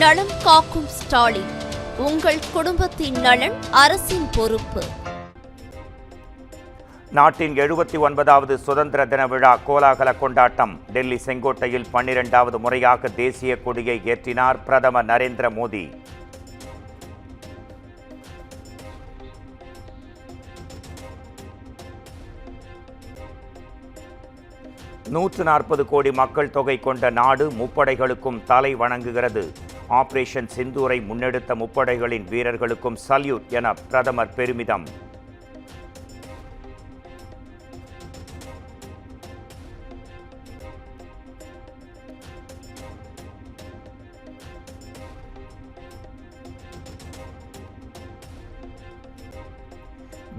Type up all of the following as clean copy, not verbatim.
நலம் காக்கும் ஸ்டாலின். உங்கள் குடும்பத்தின் நலன் அரசின் பொறுப்பு. நாட்டின் 79வது சுதந்திர தின விழா கோலாகல கொண்டாட்டம். டெல்லி செங்கோட்டையில் 12வது முறையாக தேசிய கொடியை ஏற்றினார் பிரதமர் நரேந்திர மோடி. $140 கோடி மக்கள் தொகை கொண்ட நாடு முப்படைகளுக்கும் தலை வணங்குகிறது. ஆபரேஷன் சிந்தூரை முன்னெடுத்த முப்படைகளின் வீரர்களுக்கும் சல்யூட் என பிரதமர் பெருமிதம்.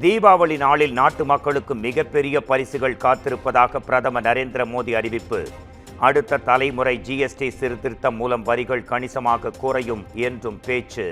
தீபாவளி நாளில் நாட்டு மக்களுக்கு மிகப்பெரிய பரிசுகள் காத்திருப்பதாக பிரதமர் நரேந்திர மோடி அறிவிப்பு. அடுத்த தலைமுறை ஜிஎஸ்டி சீர்திருத்தம் மூலம் வரிகள் கணிசமாக குறையும் என்றும் பேச்சு.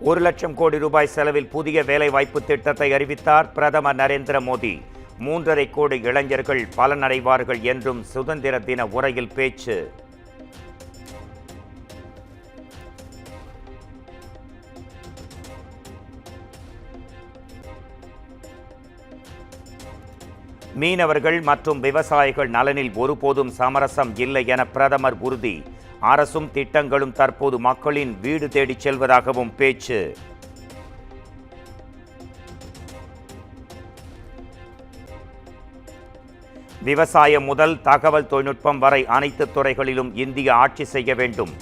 $1,00,000 கோடி செலவில் புதிய வேலைவாய்ப்பு திட்டத்தை அறிவித்தார் பிரதமர் நரேந்திர மோடி. 3.5 கோடி இளைஞர்கள் பலனடைவார்கள் என்றும் சுதந்திர தின உரையில் பேச்சு. மீனவர்கள் மற்றும் விவசாயிகள் நலனில் ஒருபோதும் சமரசம் இல்லை என பிரதமர் உறுதி. அரசும் திட்டங்களும் தற்போது மக்களின் வீடு தேடிச் செல்வதாகவும் பேச்சு. விவசாயம் முதல் தகவல் தொழில்நுட்பம் வரை அனைத்து துறைகளிலும் இந்தியா ஆட்சி செய்ய வேண்டும்.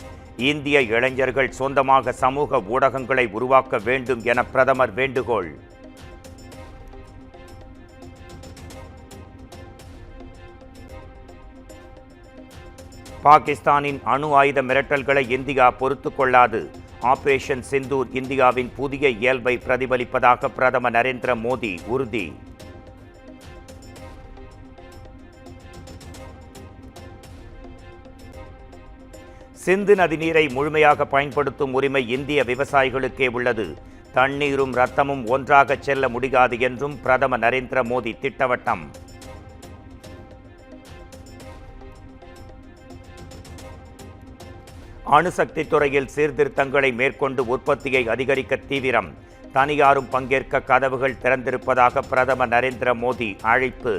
இந்திய இளைஞர்கள் சொந்தமாக சமூக ஊடகங்களை உருவாக்க வேண்டும் என பிரதமர் வேண்டுகோள். பாகிஸ்தானின் அணு ஆயுத மிரட்டல்களை இந்தியா பொறுத்துக் கொள்ளாது. ஆபரேஷன் சிந்தூர் இந்தியாவின் புதிய இயல்பை பிரதிபலிப்பதாக பிரதமர் நரேந்திர மோடி உறுதி. சிந்து நதி நீரை முழுமையாக பயன்படுத்தும் உரிமை இந்திய விவசாயிகளுக்கே உள்ளது. தண்ணீரும் ரத்தமும் ஒன்றாக செல்ல முடியாது என்றும் பிரதமர் நரேந்திர மோடி திட்டவட்டம். அணுசக்தி துறையில் சீர்திருத்தங்களை மேற்கொண்டு உற்பத்தியை அதிகரிக்க தீவிரம். தனியாரும் பங்கேற்க கதவுகள் திறந்திருப்பதாக பிரதமர் நரேந்திர மோடி அழைப்பு.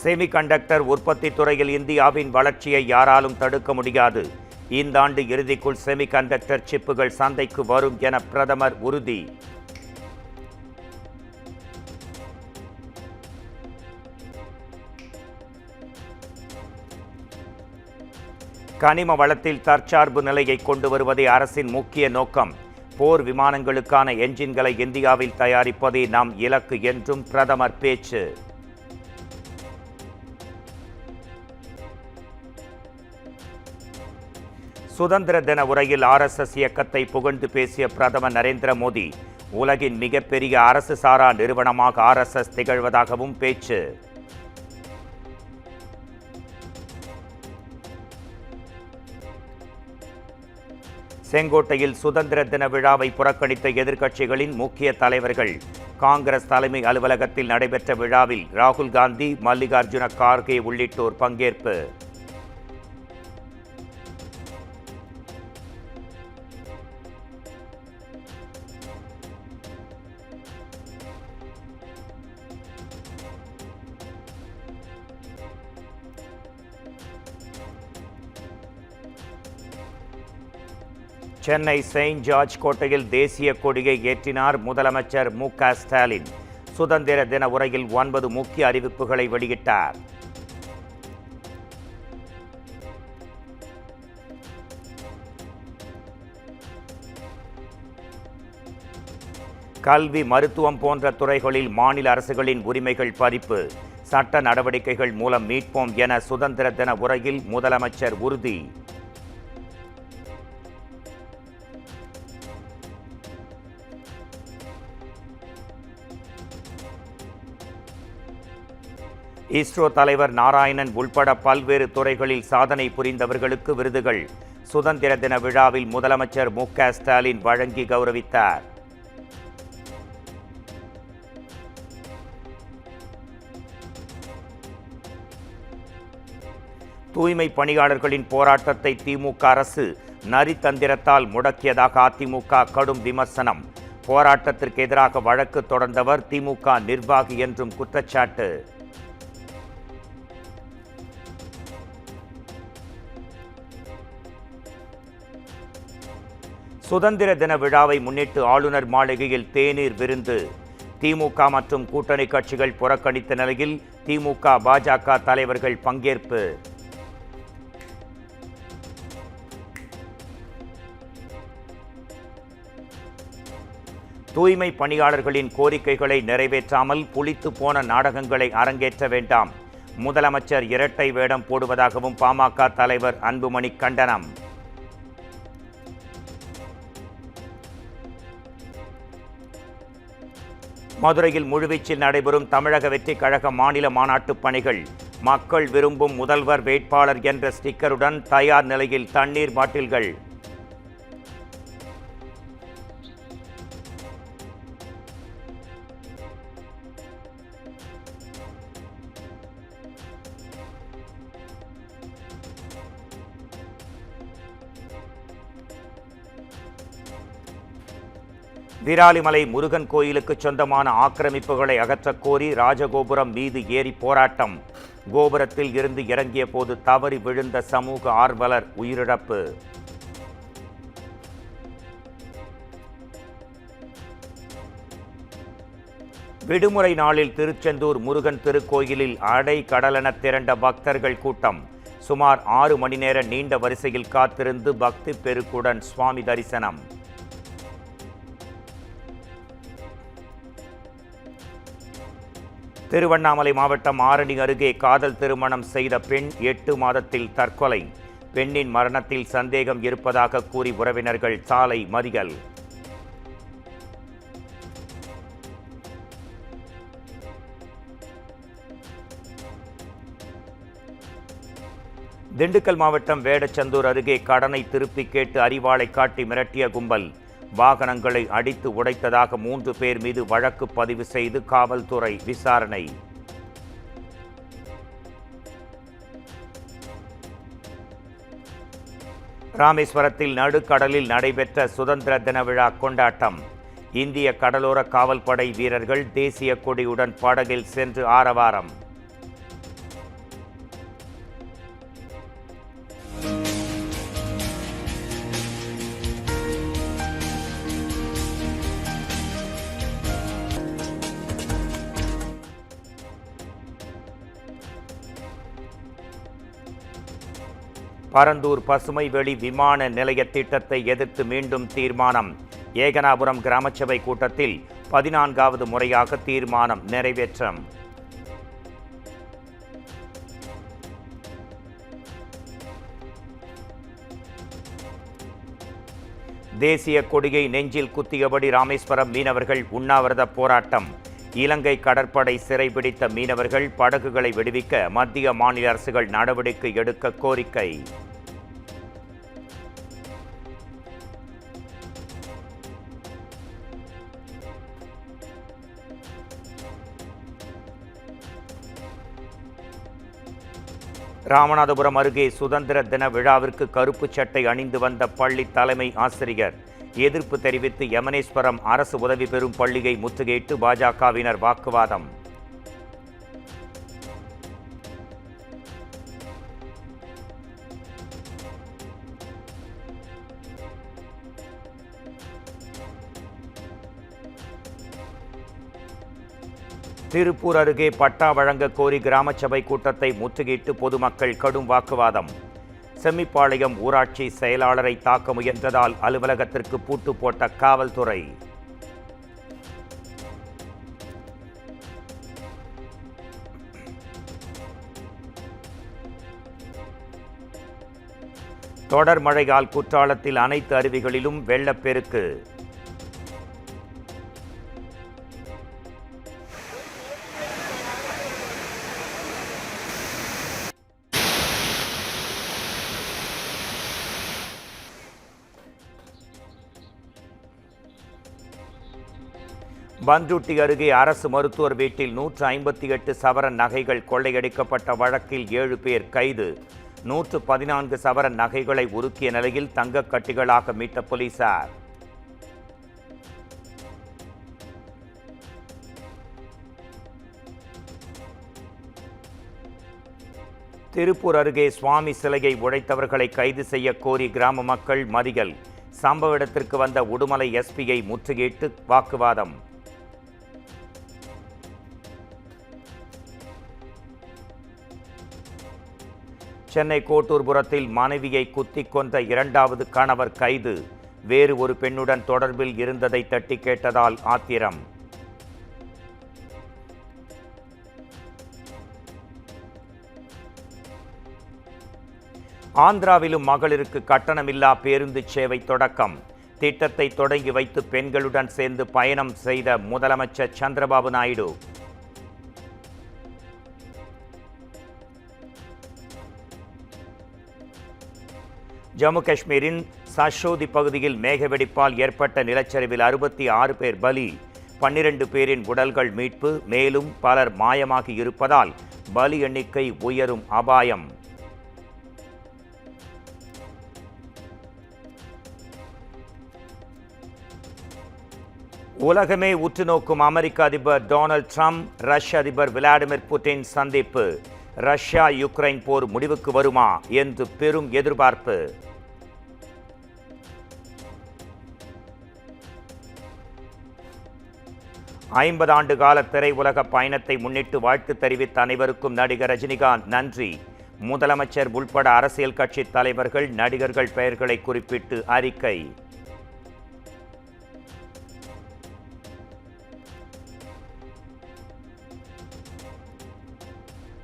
செமிகண்டக்டர் உற்பத்தி துறையில் இந்தியாவின் வளர்ச்சியை யாராலும் தடுக்க முடியாது. இந்த ஆண்டு இறுதிக்குள் செமிகண்டக்டர் சிப்புகள் சந்தைக்கு வரும் என பிரதமர் உறுதி. கனிம வளத்தில் தற்சார்பு நிலையை கொண்டு வருவதே அரசின் முக்கிய நோக்கம். போர் விமானங்களுக்கான என்ஜின்களை இந்தியாவில் தயாரிப்பதே நம் இலக்கு என்றும் பிரதமர் பேச்சு. சுதந்திர தின உரையில் RSS இயக்கத்தை புகழ்ந்து பேசிய பிரதமர் நரேந்திர மோடி உலகின் மிகப்பெரிய அரசு சாரா நிறுவனமாக RSS திகழ்வதாகவும் பேச்சு. செங்கோட்டையில் சுதந்திர தின விழாவை புறக்கணித்த எதிர்க்கட்சிகளின் முக்கிய தலைவர்கள். காங்கிரஸ் தலைமை அலுவலகத்தில் நடைபெற்ற விழாவில் ராகுல் காந்தி, மல்லிகார்ஜுன கார்கே உள்ளிட்டோர் பங்கேற்பு. சென்னை செயின்ட் ஜார்ஜ் கோட்டையில் தேசிய கொடியை ஏற்றினார் முதலமைச்சர் மு.க. ஸ்டாலின். சுதந்திர தின உரையில் 9 முக்கிய அறிவிப்புகளை வெளியிட்டார். கல்வி, மருத்துவம் போன்ற துறைகளில் மாநில அரசுகளின் உரிமைகள் பறிப்பு. சட்ட நடவடிக்கைகள் மூலம் மீட்போம் என சுதந்திர தின உரையில் முதலமைச்சர் உறுதி. இஸ்ரோ தலைவர் நாராயணன் உள்பட பல்வேறு துறைகளில் சாதனை புரிந்தவர்களுக்கு விருதுகள் சுதந்திர தின விழாவில் முதலமைச்சர் மு.க. ஸ்டாலின் வழங்கி கௌரவித்தார். தூய்மை பணியாளர்களின் போராட்டத்தை திமுக அரசு நரித்தந்திரத்தால் முடக்கியதாக அதிமுக கடும் விமர்சனம். போராட்டத்திற்கு எதிராக வழக்கு தொடர்ந்தவர் திமுக நிர்வாகி என்றும் குற்றச்சாட்டு. சுதந்திர தின விழாவை முன்னிட்டு ஆளுநர் மாளிகையில் தேநீர் விருந்து. திமுக மற்றும் கூட்டணி கட்சிகள் புறக்கணித்த நிலையில் திமுக பாஜக தலைவர்கள் பங்கேற்பு. தூய்மை பணியாளர்களின் கோரிக்கைகளை நிறைவேற்றாமல் புளித்து போன நாடகங்களை அரங்கேற்ற வேண்டாம். முதலமைச்சர் இரட்டை வேடம் போடுவதாகவும் பாமக தலைவர் அன்புமணி கண்டனம். மதுரையில் முழுவீச்சில் நடைபெறும் தமிழக வெற்றி கழக மாநில மாநாட்டுப் பணிகள். மக்கள் விரும்பும் முதல்வர் வேட்பாளர் என்ற ஸ்டிக்கருடன் தயார் நிலையில் தண்ணீர் பாட்டில்கள். விராலிமலை முருகன் கோயிலுக்கு சொந்தமான ஆக்கிரமிப்புகளை அகற்றக் கோரி ராஜகோபுரம் மீது ஏறி போராட்டம். கோபுரத்தில் இருந்து இறங்கிய போது தவறி விழுந்த சமூக ஆர்வலர் உயிரிழப்பு. விடுமுறை நாளில் திருச்செந்தூர் முருகன் திருக்கோயிலில் அடை கடலென திரண்ட பக்தர்கள் கூட்டம். சுமார் 6 மணி நேர நீண்ட வரிசையில் காத்திருந்து பக்தி பெருக்குடன் சுவாமி தரிசனம். திருவண்ணாமலை மாவட்டம் ஆரணி அருகே காதல் திருமணம் செய்த பெண் 8 மாதத்தில் தற்கொலை. பெண்ணின் மரணத்தில் சந்தேகம் இருப்பதாக கூறி உறவினர்கள் சாலை மறியல். திண்டுக்கல் மாவட்டம் வேடச்சந்தூர் அருகே கடனை திருப்பி கேட்டு அரிவாளை காட்டி மிரட்டிய கும்பல். வாகனங்களை அடித்து உடைத்ததாக 3 பேர் மீது வழக்கு பதிவு செய்து காவல்துறை விசாரணை. ராமேஸ்வரத்தில் நடுக்கடலில் நடைபெற்ற சுதந்திர தின விழா கொண்டாட்டம். இந்திய கடலோர காவல்படை வீரர்கள் தேசிய கொடியுடன் படகில் சென்று ஆரவாரம். பரந்தூர் பசுமை வெளி விமான நிலைய திட்டத்தை எதிர்த்து மீண்டும் தீர்மானம். ஏகனாபுரம் கிராமசபை கூட்டத்தில் 14வது முறையாக தீர்மானம் நிறைவேற்றம். தேசிய கொடியை நெஞ்சில் குத்தியபடி ராமேஸ்வரம் மீனவர்கள் உண்ணாவிரத போராட்டம். இலங்கை கடற்படை சிறைபிடித்த மீனவர்கள் படகுகளை விடுவிக்க மத்திய மாநில அரசுகள் நடவடிக்கை எடுக்க கோரிக்கை. ராமநாதபுரம் அருகே சுதந்திர தின விழாவிற்கு கருப்பு சட்டை அணிந்து வந்த பள்ளி தலைமை ஆசிரியர். எதிர்ப்பு தெரிவித்து யமனேஸ்வரம் அரசு உதவி பெறும் பள்ளியை முற்றுகையிட்டு பாஜகவினர் வாக்குவாதம். திருப்பூர் அருகே பட்டா வழங்க கோரி கிராம சபை கூட்டத்தை முற்றுகையிட்டு பொதுமக்கள் கடும் வாக்குவாதம். செம்மிப்பாளையம் ஊராட்சி செயலாளரை தாக்க முயன்றதால் அலுவலகத்திற்கு பூட்டு போட்ட காவல்துறை. தொடர் மழையால் குற்றாலத்தில் அனைத்து அருவிகளிலும் வெள்ளப்பெருக்கு. பண்ருட்டி அருகே அரசு மருத்துவர் வீட்டில் 158 சவரன் நகைகள் கொள்ளையடிக்கப்பட்ட வழக்கில் 7 பேர் கைது. 114 சவரன் நகைகளை உருக்கிய நிலையில் தங்கக் கட்டிகளாக மீட்ட போலீசார். திருப்பூர் அருகே சுவாமி சிலையை உடைத்தவர்களை கைது செய்ய கோரி கிராம மக்கள் மறியல். சம்பவ இடத்திற்கு வந்த உடுமலை எஸ்பியை முற்றுகையிட்டு வாக்குவாதம். சென்னை கோட்டூர்புரத்தில் மனைவியை குத்திக் கொன்ற 2வது கணவர் கைது. வேறு ஒரு பெண்ணுடன் தொடர்பில் இருந்ததை தட்டி கேட்டதால் ஆத்திரம். ஆந்திராவிலும் மகளிருக்கு கட்டணமில்லா பேருந்து சேவை தொடக்கம். திட்டத்தை தொடங்கி வைத்து பெண்களுடன் சேர்ந்து பயணம் செய்த முதலமைச்சர் சந்திரபாபு நாயுடு. ஜம்மு காஷ்மீரின் சஷோதி பகுதியில் மேகவெடிப்பால் ஏற்பட்ட நிலச்சரிவில் 66 பேர் பலி. 12 பேரின் உடல்கள் மீட்பு. மேலும் பலர் மாயமாகி இருப்பதால் பலி எண்ணிக்கை உயரும் அபாயம். உலகமே உற்றுநோக்கும் அமெரிக்க அதிபர் டொனால்ட் ட்ரம்ப் ரஷ்ய அதிபர் விளாடிமிர் புட்டின் சந்திப்பு. ரஷ்யா யுக்ரைன் போர் முடிவுக்கு வருமா என்று பெரும் எதிர்பார்ப்பு. ஐம்பது ஆண்டு கால திரையுலக பயணத்தை முன்னிட்டு வாழ்த்து தெரிவித்த அனைவருக்கும் நடிகர் ரஜினிகாந்த் நன்றி. முதலமைச்சர் உள்பட அரசியல் கட்சி தலைவர்கள் நடிகர்கள் பெயர்களை குறிப்பிட்டு அறிக்கை.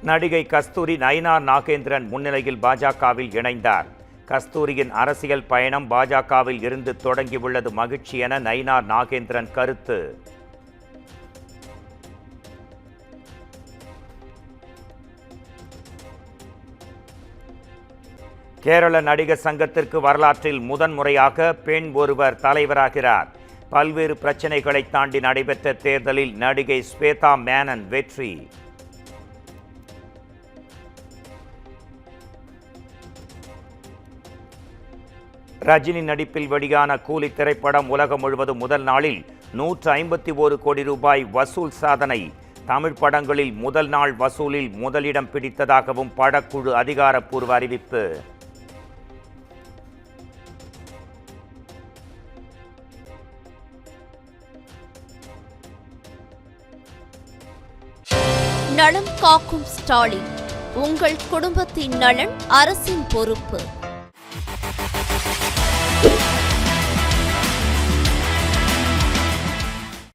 நடிகை கஸ்தூரி நயினார் நாகேந்திரன் முன்னிலையில் பாஜகவில் இணைந்தார். கஸ்தூரியின் அரசியல் பயணம் பாஜகவில் இருந்து தொடங்கியுள்ளது மகிழ்ச்சி என நயினார் நாகேந்திரன் கருத்து. கேரள நடிகர் சங்கத்திற்கு வரலாற்றில் முதன்முறையாக பெண் ஒருவர் தலைவராகிறார். பல்வேறு பிரச்சனைகளை தாண்டி நடைபெற்ற தேர்தலில் நடிகை ஸ்வேதா மேனன் வெற்றி. ரஜினி நடிப்பில் வெளியான கூலி திரைப்படம் உலகம் முழுவதும் முதல் நாளில் 151 கோடி ரூபாய் வசூல் சாதனை. தமிழ் படங்களில் முதல் நாள் வசூலில் முதலிடம் பிடித்ததாகவும் படக்குழு அதிகாரப்பூர்வ அறிவிப்பு. நலம் காக்கும் ஸ்டாலின். உங்கள் குடும்பத்தின் நலன் அரசின் பொறுப்பு.